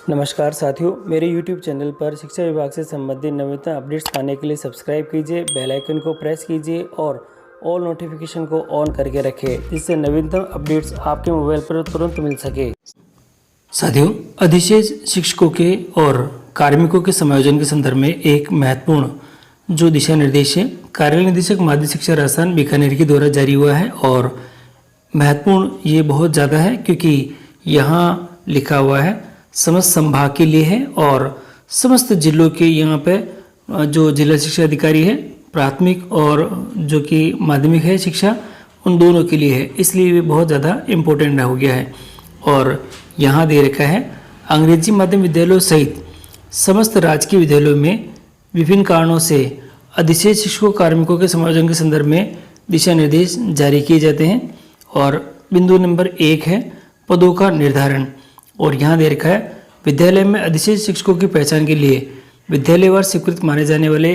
नमस्कार साथियों, मेरे YouTube चैनल पर शिक्षा विभाग से संबंधित नवीनतम अपडेट्स पाने के लिए सब्सक्राइब कीजिए, बेल आइकन को प्रेस कीजिए और ऑल नोटिफिकेशन को ऑन करके रखें, जिससे नवीनतम अपडेट्स आपके मोबाइल पर तुरंत मिल सके। साथियों, अधिशेष शिक्षकों के और कार्मिकों के समायोजन के संदर्भ में एक महत्वपूर्ण जो दिशा निर्देश है कार्यालय निदेशक माध्यमिक शिक्षा राजस्थान बीकानेर के द्वारा जारी हुआ है। और महत्वपूर्ण ये बहुत ज़्यादा है क्योंकि यहाँ लिखा हुआ है समस्त संभाग के लिए है और समस्त जिलों के यहाँ पे जो जिला शिक्षा अधिकारी है प्राथमिक और जो कि माध्यमिक है शिक्षा उन दोनों के लिए है, इसलिए ये बहुत ज़्यादा इम्पोर्टेंट हो गया है। और यहाँ दे रखा है अंग्रेजी माध्यम विद्यालयों सहित समस्त राजकीय विद्यालयों में विभिन्न कारणों से अधिशेष शिक्षकों कार्मिकों के समायोजन के संदर्भ में दिशा निर्देश जारी किए जाते हैं। और बिंदु नंबर 1 है पदों का निर्धारण। और यहाँ दे रखा है विद्यालय में अधिशेष शिक्षकों की पहचान के लिए विद्यालयवार स्वीकृत माने जाने वाले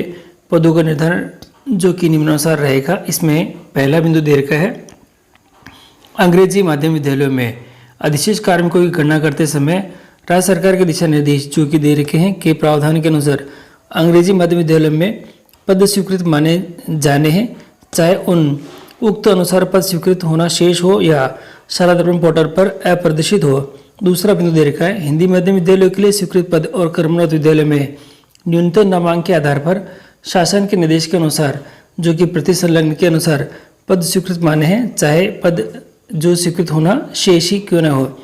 पदों का निर्धारण जो कि निम्नानुसार रहेगा। इसमें पहला बिंदु दे रखा है अंग्रेजी माध्यम विद्यालयों में अधिशेष कार्मिकों की गणना करते समय राज्य सरकार के दिशा निर्देश जो कि दे रखे हैं के प्रावधान के अनुसार अंग्रेजी माध्यम विद्यालय में पद स्वीकृत माने जाने हैं, चाहे उन उक्त अनुसार पद स्वीकृत होना शेष हो या शाला दर्पण पोर्टल पर अप्रदर्शित हो। दूसरा बिंदु दे रखा है हिंदी माध्यम विद्यालयों के लिए स्वीकृत पद और कर्मरत विद्यालय में न्यूनतम नामांक के आधार पर शासन के निर्देश के अनुसार जो कि प्रति संलग्न के अनुसार पद स्वीकृत माने हैं, चाहे पद जो स्वीकृत होना शेष ही क्यों न हो।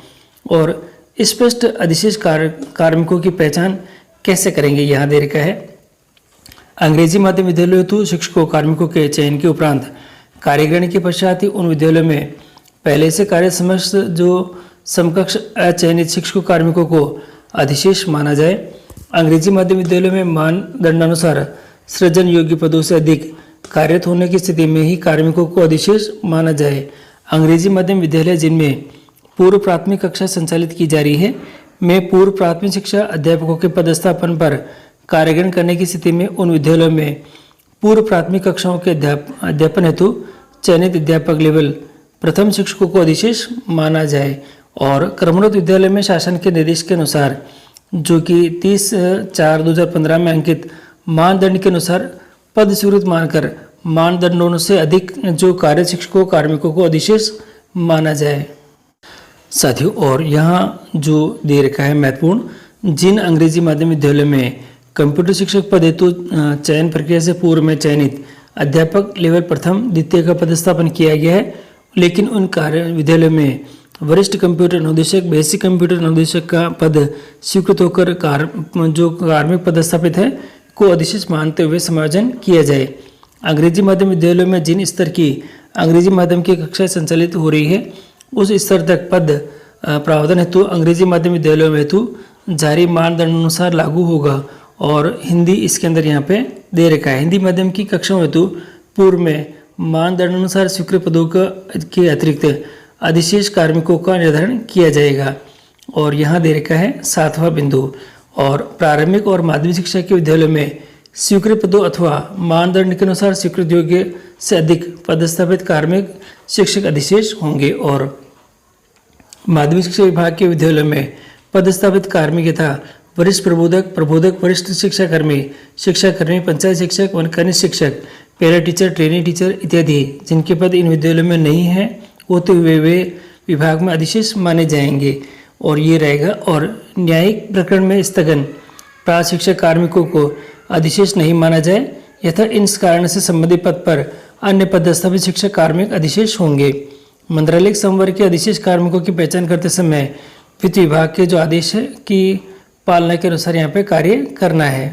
और स्पष्ट अधिशेष कार्मिकों की पहचान कैसे करेंगे, यहाँ दे रखा है अंग्रेजी माध्यम विद्यालयों हेतु शिक्षकों कार्मिकों के चयन के उपरांत कार्यकारिणी के पश्चात ही उन विद्यालयों में पहले से कार्य समस्त जो समकक्ष अचयनित शिक्षकों कार्मिकों को अधिशेष माना जाए। अंग्रेजी माध्यम विद्यालयों में मानदंडानुसार सृजन योग्य पदों से अधिक कार्यरत होने की स्थिति में ही कार्मिकों को अधिशेष माना जाए। अंग्रेजी माध्यम विद्यालय जिनमें पूर्व प्राथमिक कक्षा संचालित की जा रही है में पूर्व प्राथमिक शिक्षा अध्यापकों के पदस्थापन पर कार्यग्रहण करने की स्थिति में उन विद्यालयों में पूर्व प्राथमिक कक्षाओं के अध्यापन हेतु चयनित अध्यापक लेवल प्रथम शिक्षकों को अधिशेष माना जाए। और कर्मरत विद्यालय में शासन के निर्देश के अनुसार जो कि 30/4/2015 में अंकित मानदंड के अनुसार पद स्वीकृत मानकर मानदंडों से अधिक जो कार्य शिक्षकों कार्मिकों को अधिशेष माना जाए। साथियों, और यहाँ जो दे रखा है महत्वपूर्ण जिन अंग्रेजी माध्यम विद्यालय में कंप्यूटर शिक्षक पद हेतु चयन प्रक्रिया से पूर्व में चयनित अध्यापक लेवल प्रथम द्वितीय का पदस्थापन किया गया है, लेकिन उन कार्य विद्यालयों में वरिष्ठ कंप्यूटर अनुदेशक बेसिक कंप्यूटर अनुदेशक का पद स्वीकृत होकर जो कार्मिक पदस्थापित है को अधिशेष मानते हुए समायोजन किया जाए। अंग्रेजी माध्यम विद्यालयों में जिन स्तर की अंग्रेजी माध्यम की कक्षाएं संचालित हो रही है उस स्तर तक पद प्रावधान हेतु अंग्रेजी माध्यम विद्यालयों में हेतु जारी मानदंड अनुसार लागू होगा। और हिंदी इसके अंदर यहाँ पे दे रखा है हिंदी माध्यम की कक्षाओं हेतु पूर्व में मानदंड अनुसार स्वीकृत पदों के अतिरिक्त अधिशेष कार्मिकों का निर्धारण किया जाएगा। और यहाँ दे रखा है 7वां बिंदु और प्रारंभिक और माध्यमिक शिक्षा के विद्यालयों में स्वीकृत पदों अथवा मानदंड के अनुसार स्वीकृत योग्य से अधिक पदस्थापित कार्मिक शिक्षक अधिशेष होंगे। और माध्यमिक शिक्षा विभाग के विद्यालयों में पदस्थापित कार्मिक यथा वरिष्ठ प्रबोधक वरिष्ठ शिक्षाकर्मी पंचायत शिक्षक व कनिष्ठ शिक्षक पैरा टीचर ट्रेनिंग टीचर इत्यादि जिनके पद इन विद्यालयों में नहीं है होते हुए वे विभाग में अधिशेष माने जाएंगे। और ये रहेगा। और न्यायिक प्रकरण में स्थगन प्राप्त शिक्षक कार्मिकों को अधिशेष नहीं माना जाए यथा इन कारण से संबंधित पद पर अन्य पदस्थापित शिक्षक कार्मिक अधिशेष होंगे। मंत्रालय संवर्ग के अधिशेष कार्मिकों की पहचान करते समय वित्त विभाग के जो आदेश है की पालना के अनुसार यहाँ पे कार्य करना है।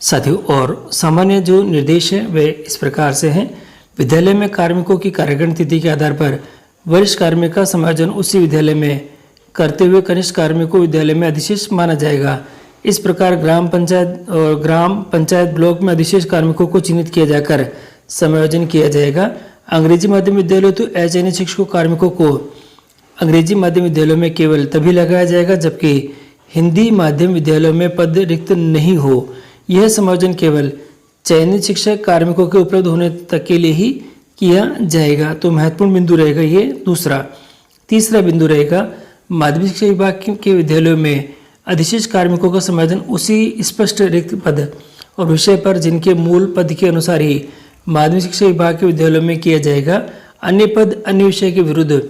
साथियों, और सामान्य जो निर्देश है वे इस प्रकार से हैं विद्यालय में कार्मिकों की कार्यकारिणी तिथि के आधार पर वरिष्ठ कार्मिक का समायोजन उसी विद्यालय में करते हुए कनिष्ठ कार्मिक को विद्यालय में अधिशेष माना जाएगा। इस प्रकार ग्राम पंचायत ब्लॉक में अधिशेष कार्मिकों को चिन्हित किया जाकर समायोजन किया जाएगा। अंग्रेजी माध्यम विद्यालयों तो अचयनित शिक्षकों कार्मिकों को अंग्रेजी माध्यम विद्यालयों में केवल तभी लगाया जाएगा जबकि हिंदी माध्यम विद्यालयों में पद रिक्त नहीं हो। यह समायोजन केवल चयनित शिक्षक कार्मिकों के उपलब्ध होने तक के लिए ही किया जाएगा। तो महत्वपूर्ण बिंदु रहेगा ये दूसरा। तीसरा बिंदु रहेगा माध्यमिक शिक्षा विभाग के विद्यालयों में अधिशेष कार्मिकों का समायोजन उसी स्पष्ट रिक्त पद और विषय पर जिनके मूल पद के अनुसार ही माध्यमिक शिक्षा विभाग के विद्यालयों में किया जाएगा। अन्य पद अन्य विषय के विरुद्ध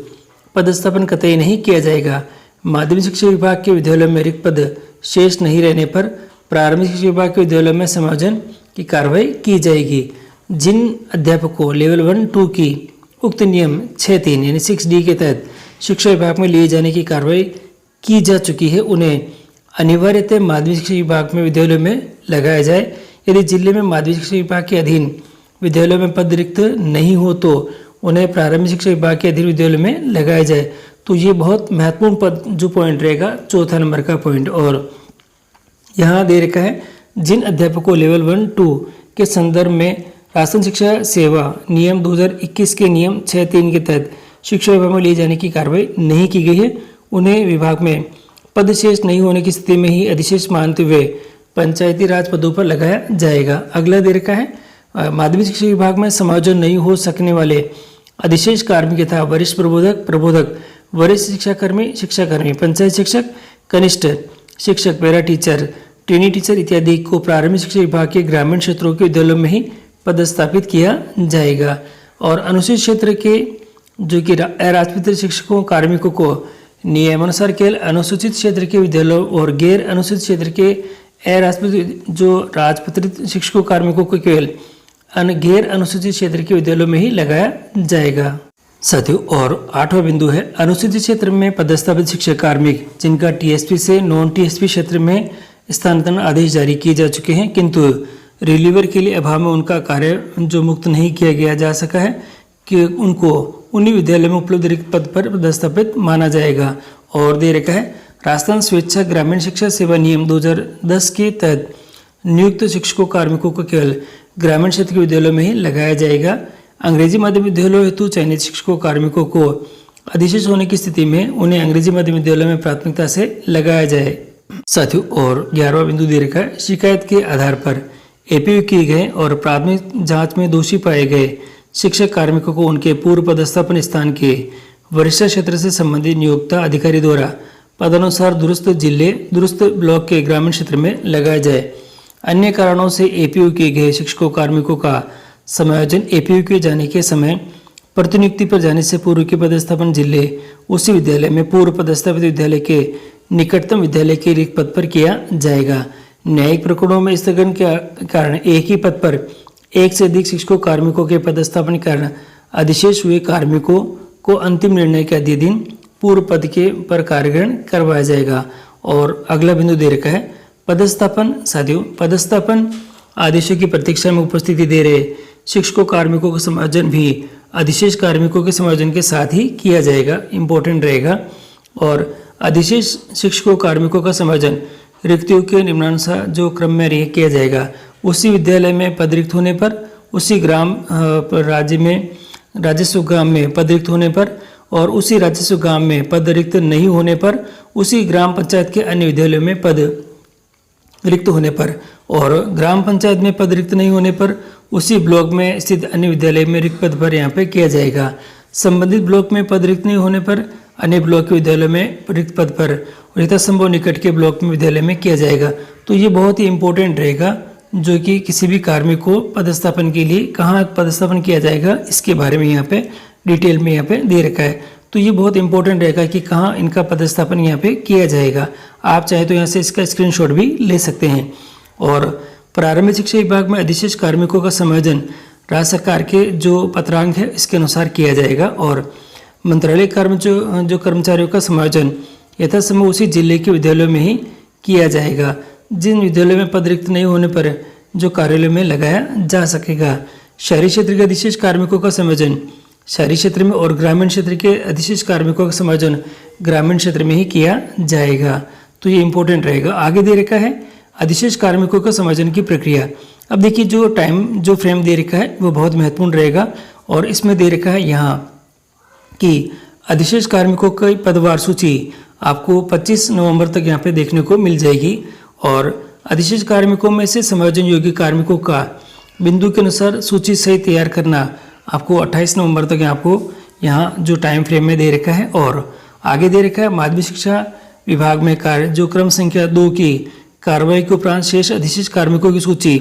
पदस्थापन कतई नहीं किया जाएगा। माध्यमिक शिक्षा विभाग के विद्यालयों में रिक्त पद शेष नहीं रहने पर प्रारंभिक शिक्षा विभाग के विद्यालयों में समायोजन की कार्रवाई की जाएगी। जिन अध्यापकों लेवल 1-2 की उक्त नियम 6(3) यानी 6D के तहत शिक्षा विभाग में लिए जाने की कार्रवाई की जा चुकी है, उन्हें अनिवार्यतः माध्यमिक शिक्षा विभाग में विद्यालयों में लगाया जाए। यदि जिले में माध्यमिक शिक्षा विभाग के अधीन विद्यालयों में पद रिक्त नहीं हो तो उन्हें प्रारंभिक शिक्षा विभाग के अधीन विद्यालयों में लगाया जाए। तो ये बहुत महत्वपूर्ण पद जो पॉइंट रहेगा, चौथा नंबर का पॉइंट। और यहाँ दे रखा है जिन अध्यापकों लेवल 1-2 के संदर्भ में राष्ट्रीय शिक्षा सेवा नियम 2021 के नियम 6(3) के तहत शिक्षा विभाग में लिए जाने की कार्रवाई नहीं की गई है, उन्हें विभाग में पद शेष नहीं होने की स्थिति में ही अधिशेष मानते हुए पंचायती राज पदों पर लगाया जाएगा। अगला दे रखा है माध्यमिक शिक्षा विभाग में समायोजन नहीं हो सकने वाले अधिशेष कार्मिक तथा वरिष्ठ प्रबोधक, वरिष्ठ शिक्षाकर्मी, पंचायत शिक्षक, कनिष्ठ शिक्षक, पैरा टीचर, ट्रेनी टीचर इत्यादि को प्रारंभिक शिक्षा विभाग के ग्रामीण क्षेत्रों के विद्यालयों में ही पदस्थापित किया जाएगा। और अनुसूचित क्षेत्र के जो कि अराजपत्रित शिक्षकों कार्मिकों को नियमानुसार केवल अनुसूचित क्षेत्र के विद्यालयों और गैर अनुसूचित क्षेत्र के अराजपत्रित जो राजपत्रित शिक्षकों कार्मिकों को केवल गैर अनुसूचित क्षेत्र के विद्यालयों में ही लगाया जाएगा। साथियों, और 8वां बिंदु है अनुसूचित क्षेत्र में पदस्थापित शिक्षक कार्मिक जिनका टीएसपी से नॉन टीएसपी क्षेत्र में स्थानांतरण आदेश जारी किए जा चुके हैं, किंतु रिलीवर के लिए अभाव में उनका कार्य जो मुक्त नहीं किया गया जा सका है कि उनको उन्हीं विद्यालय में उपलब्ध रिक्त पद पर पदस्थापित माना जाएगा। और दे रखा है राजस्थान स्वेच्छा ग्रामीण शिक्षा सेवा नियम 2010 के तहत नियुक्त शिक्षकों कार्मिकों को केवल ग्रामीण क्षेत्र के विद्यालयों में ही लगाया जाएगा। अंग्रेजी माध्यम विद्यालयों हेतु चयनित शिक्षकों कार्मिकों को अधिशेष होने की स्थिति में उन्हें अंग्रेजी माध्यम विद्यालयों में प्राथमिकता से लगाया जाए। साथियों, और 11वां बिंदु दे रखा है शिकायत के आधार पर एपीयू किए गए और प्राथमिक जांच में दोषी पाए गए शिक्षक कार्मिकों को उनके पूर्व पदस्थापन स्थान के वरिष्ठ क्षेत्र से संबंधित नियोक्ता अधिकारी द्वारा पदानुसार दुरुस्त ब्लॉक के ग्रामीण क्षेत्र में लगाया जाए। अन्य कारणों से एपीयू किए गए शिक्षकों कार्मिकों का समायोजन एपीयू किए जाने के समय प्रतिनियुक्ति पर जाने से पूर्व के पदस्थापन जिले उसी विद्यालय में पूर्व पदस्थापित विद्यालय के निकटतम विद्यालय के रिक्त पद पर किया जाएगा। न्यायिक प्रकरणों में स्थगन के कारण एक ही पद पर एक से अधिक शिक्षकों कार्मिकों के पदस्थापन के कारण अधिशेष हुए कार्मिकों को अंतिम निर्णय के अधि दिन पूर्व पद के पर कार्यग्रहण करवाया जाएगा। और अगला बिंदु दे रखा है पदस्थापन। साथियों, पदस्थापन आदेशों की प्रतीक्षा में उपस्थिति दे रहे शिक्षकों कार्मिकों का समायोजन भी अधिशेष कार्मिकों के समायोजन के साथ ही किया जाएगा, इम्पोर्टेंट रहेगा। और अधिशेष शिक्षकों कार्मिकों का समायोजन रिक्तियों के निम्नानुसार जो क्रम में किया जाएगा। उसी विद्यालय में पद रिक्त होने पर, उसी राजस्व ग्राम में पद रिक्त होने पर, और उसी राजस्व ग्राम में पद रिक्त नहीं होने पर, उसी ग्राम पंचायत के अन्य विद्यालयों में पद रिक्त होने पर, और ग्राम पंचायत में पद रिक्त नहीं होने पर उसी ब्लॉक में स्थित अन्य विद्यालय में रिक्त पद पर यहाँ पे किया जाएगा। संबंधित ब्लॉक में पद रिक्त नहीं होने पर अन्य ब्लॉक के विद्यालय में रिक्त पद पर यथासंभव निकट के ब्लॉक में विद्यालय में किया जाएगा। तो ये बहुत ही इंपॉर्टेंट रहेगा जो कि किसी भी कार्मिक को पदस्थापन के लिए कहाँ पदस्थापन किया जाएगा इसके बारे में यहाँ पे डिटेल में यहाँ पे दे रखा है। तो ये बहुत इंपॉर्टेंट रहेगा कि कहाँ इनका पदस्थापन यहाँ पे किया जाएगा। आप चाहे तो यहाँ से इसका स्क्रीनशॉट भी ले सकते हैं। और प्रारंभिक शिक्षा विभाग में अधिशेष कार्मिकों का समायोजन राज्य सरकार के जो पत्रांक है इसके अनुसार किया जाएगा। और मंत्रालय जो कर्मचारियों का समायोजन यथासंभव उसी जिले के विद्यालयों में ही किया जाएगा। जिन विद्यालयों में पद रिक्त नहीं होने पर जो कार्यालय में लगाया जा सकेगा। शहरी क्षेत्र के अधिशेष कार्मिकों का समायोजन शहरी क्षेत्र में और ग्रामीण क्षेत्र के अधिशेष कार्मिकों का समायोजन ग्रामीण क्षेत्र में ही किया जाएगा। तो ये इंपॉर्टेंट रहेगा। आगे दे रखा है अधिशेष कार्मिकों का समायोजन की प्रक्रिया। अब देखिए जो फ्रेम दे रखा है वो बहुत महत्वपूर्ण रहेगा। और इसमें दे रखा है यहाँ कि अधिशेष कार्मिकों की पदवार सूची आपको 25 नवंबर तक यहाँ पे देखने को मिल जाएगी। और अधिशेष कार्मिकों में से समायोजन योग्य कार्मिकों का बिंदु के अनुसार सूची सही तैयार करना आपको 28 नवंबर तक आपको यहाँ जो टाइम फ्रेम में दे रखा है। और आगे दे रखा है माध्यमिक शिक्षा विभाग में कार्य जो क्रम संख्या 2 की कार्रवाई के उपरांत शेष अधिशेष कार्मिकों की सूची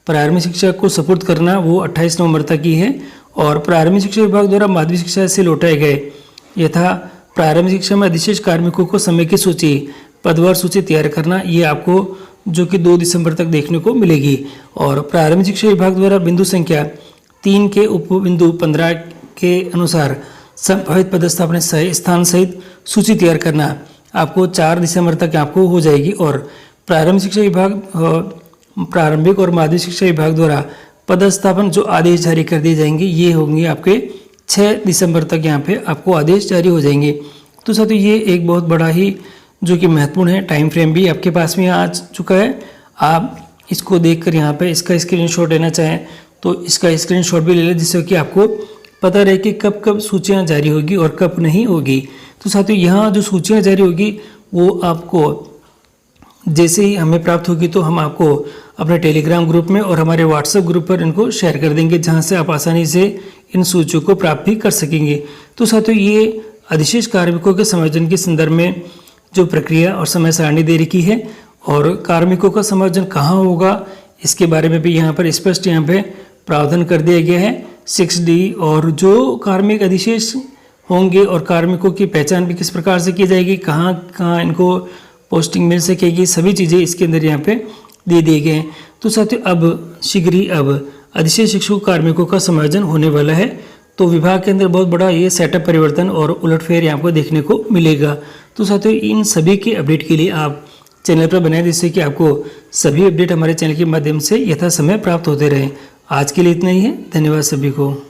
प्रारंभिक शिक्षा को सपुर्द करना वो 28 नवंबर तक की है। और प्रारंभिक शिक्षा विभाग द्वारा माध्यमिक शिक्षा से लौटाए गए यथा प्रारंभिक शिक्षा में अधिशेष कार्मिकों को समय की सूची पदवार सूची तैयार करना, ये आपको जो कि 2 दिसंबर तक देखने को मिलेगी। और प्रारंभिक शिक्षा विभाग द्वारा बिंदु संख्या 3 के उप बिंदु 15 के अनुसार संभावित पदस्थापना स्थान सहित सूची तैयार करना आपको 4 दिसंबर तक आपको हो जाएगी। और प्रारंभिक शिक्षा विभाग प्रारंभिक और माध्यमिक शिक्षा विभाग द्वारा पदस्थापन जो आदेश जारी कर दिए जाएंगे ये होंगे आपके 6 दिसंबर तक यहाँ पे आपको आदेश जारी हो जाएंगे। तो साथियों ये एक बहुत बड़ा ही जो कि महत्वपूर्ण है, टाइम फ्रेम भी आपके पास में आ चुका है। आप इसको देखकर यहाँ पे इसका स्क्रीनशॉट लेना चाहें तो इसका स्क्रीनशॉट भी ले लें, जिससे कि आपको पता रहे कि कब कब सूचियाँ जारी होगी और कब नहीं होगी। तो साथियों यहाँ जो सूचियाँ जारी होगी वो आपको जैसे ही हमें प्राप्त होगी तो हम आपको अपने टेलीग्राम ग्रुप में और हमारे व्हाट्सएप ग्रुप पर इनको शेयर कर देंगे, जहाँ से आप आसानी से इन सूचियों को प्राप्त भी कर सकेंगे। तो साथियों ये अधिशेष कार्मिकों के समायोजन के संदर्भ में जो प्रक्रिया और समय सारणी दे रखी है और कार्मिकों का समायोजन कहाँ होगा इसके बारे में भी यहाँ पर स्पष्ट यहाँ पे प्रावधान कर दिया गया है 6D। और जो कार्मिक अधिशेष होंगे और कार्मिकों की पहचान भी किस प्रकार से की जाएगी, कहाँ कहाँ इनको पोस्टिंग मिल सकेगी, सभी चीज़ें इसके अंदर यहाँ पे दे दिए गए हैं। तो साथियों अब शीघ्र ही अब अधिशेष शिक्षक कार्मिकों का समायोजन होने वाला है। तो विभाग के अंदर बहुत बड़ा ये सेटअप परिवर्तन और उलटफेर यहाँ पर देखने को मिलेगा। तो साथियों इन सभी के अपडेट के लिए आप चैनल पर बनाए, जिससे कि आपको सभी अपडेट हमारे चैनल के माध्यम से यथा समय प्राप्त होते रहें। आज के लिए इतना ही है। धन्यवाद सभी को।